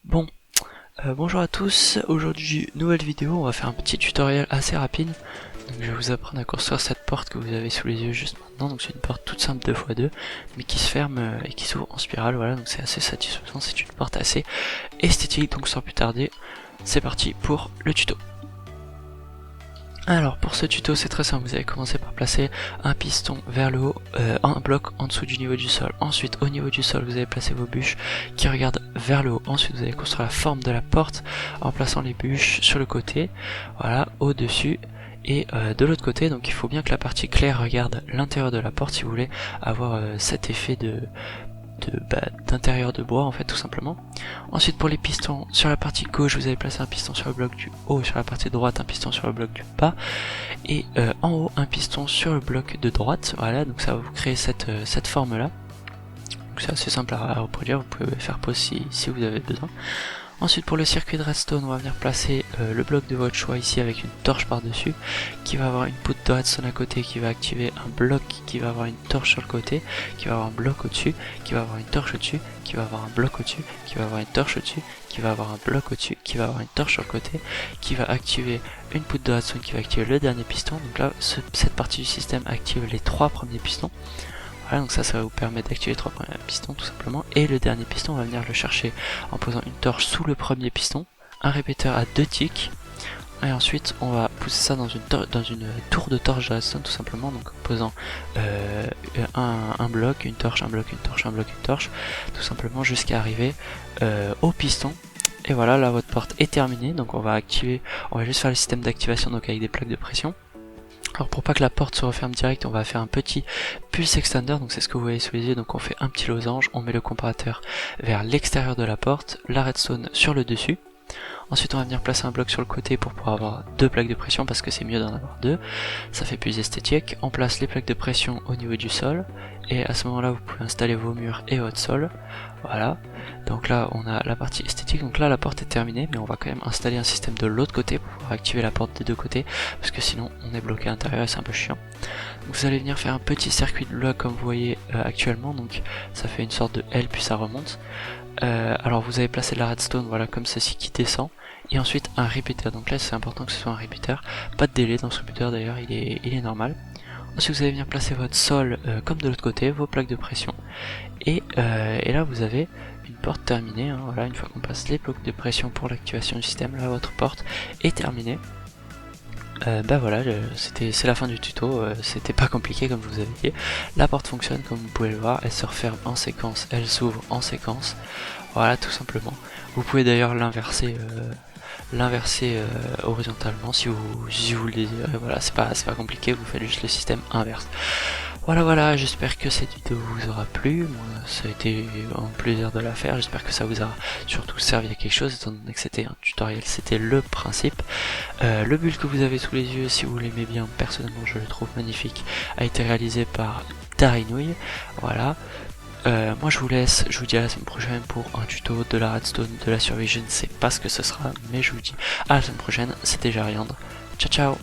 Bon, bonjour à tous, aujourd'hui nouvelle vidéo, on va faire un petit tutoriel assez rapide. Donc je vais vous apprendre à construire cette porte que vous avez sous les yeux juste maintenant. Donc c'est une porte toute simple 2x2 mais qui se ferme et qui s'ouvre en spirale, voilà, donc c'est assez satisfaisant, c'est une porte assez esthétique. Donc sans plus tarder, c'est parti pour le tuto. Alors pour ce tuto c'est très simple, vous allez commencer par placer un piston vers le haut, un bloc en dessous du niveau du sol. Ensuite au niveau du sol vous allez placer vos bûches qui regardent vers le haut. Ensuite vous allez construire la forme de la porte en plaçant les bûches sur le côté, voilà, au dessus et de l'autre côté. Donc il faut bien que la partie claire regarde l'intérieur de la porte si vous voulez avoir cet effet d'intérieur de bois en fait, tout simplement. Ensuite pour les pistons, sur la partie gauche vous allez placer un piston sur le bloc du haut, sur la partie droite un piston sur le bloc du bas et en haut un piston sur le bloc de droite. Voilà, donc ça va vous créer cette forme là. Donc c'est assez simple à reproduire, vous pouvez faire pause si vous avez besoin. Ensuite pour le circuit de redstone, on va venir placer le bloc de votre choix ici avec une torche par dessus qui va avoir une poutre de redstone à côté qui va activer un bloc qui va avoir une torche sur le côté, qui va avoir un bloc au-dessus, qui va avoir une torche au-dessus, qui va avoir un bloc au-dessus, qui va avoir une torche au-dessus, qui va avoir un bloc au-dessus, qui va avoir une torche sur le côté, qui va activer une poutre de redstone qui va activer le dernier piston. Donc là cette partie du système active les 3 premiers pistons. Voilà, donc ça va vous permettre d'activer les 3 premiers pistons tout simplement. Et le dernier piston, on va venir le chercher en posant une torche sous le premier piston, un répéteur à 2 ticks, et ensuite on va pousser ça dans une tour de torche de redstone tout simplement, donc en posant un bloc, une torche, un bloc, une torche, un bloc, une torche, tout simplement jusqu'à arriver au piston. Et voilà, là votre porte est terminée, donc on va juste faire le système d'activation donc avec des plaques de pression. Alors pour pas que la porte se referme direct, on va faire un petit pulse extender, donc c'est ce que vous voyez sous les yeux. Donc on fait un petit losange, on met le comparateur vers l'extérieur de la porte, la redstone sur le dessus. Ensuite on va venir placer un bloc sur le côté pour pouvoir avoir 2 plaques de pression parce que c'est mieux d'en avoir 2, ça fait plus esthétique. On place les plaques de pression au niveau du sol et à ce moment là vous pouvez installer vos murs et votre sol. Voilà, donc là on a la partie esthétique, donc là la porte est terminée mais on va quand même installer un système de l'autre côté pour pouvoir activer la porte des deux côtés parce que sinon on est bloqué à l'intérieur et c'est un peu chiant. Donc vous allez venir faire un petit circuit de bloc comme vous voyez actuellement, donc ça fait une sorte de L puis ça remonte. Alors vous avez placé de la redstone, voilà, comme ceci qui descend, et ensuite un repeater. Donc là c'est important que ce soit un repeater, pas de délai dans ce repeater d'ailleurs, il est normal. Ensuite vous allez venir placer votre sol comme de l'autre côté, vos plaques de pression, et là vous avez une porte terminée, hein, voilà, une fois qu'on passe les blocs de pression pour l'activation du système, là votre porte est terminée. Bah voilà, c'est la fin du tuto, c'était pas compliqué comme je vous avais dit. La porte fonctionne comme vous pouvez le voir, elle se referme en séquence, elle s'ouvre en séquence, voilà tout simplement. Vous pouvez d'ailleurs l'inverser horizontalement si vous le désirez, voilà, c'est pas compliqué, vous faites juste le système inverse. Voilà, j'espère que cette vidéo vous aura plu, moi ça a été un plaisir de la faire, j'espère que ça vous a surtout servi à quelque chose, étant donné que c'était un tutoriel, c'était le principe. Le build que vous avez sous les yeux, si vous l'aimez bien, personnellement je le trouve magnifique, a été réalisé par Darinouille, voilà. Moi je vous laisse, je vous dis à la semaine prochaine pour un tuto de la redstone, de la survie, je ne sais pas ce que ce sera, mais je vous dis à la semaine prochaine, c'était Jariandre, ciao ciao.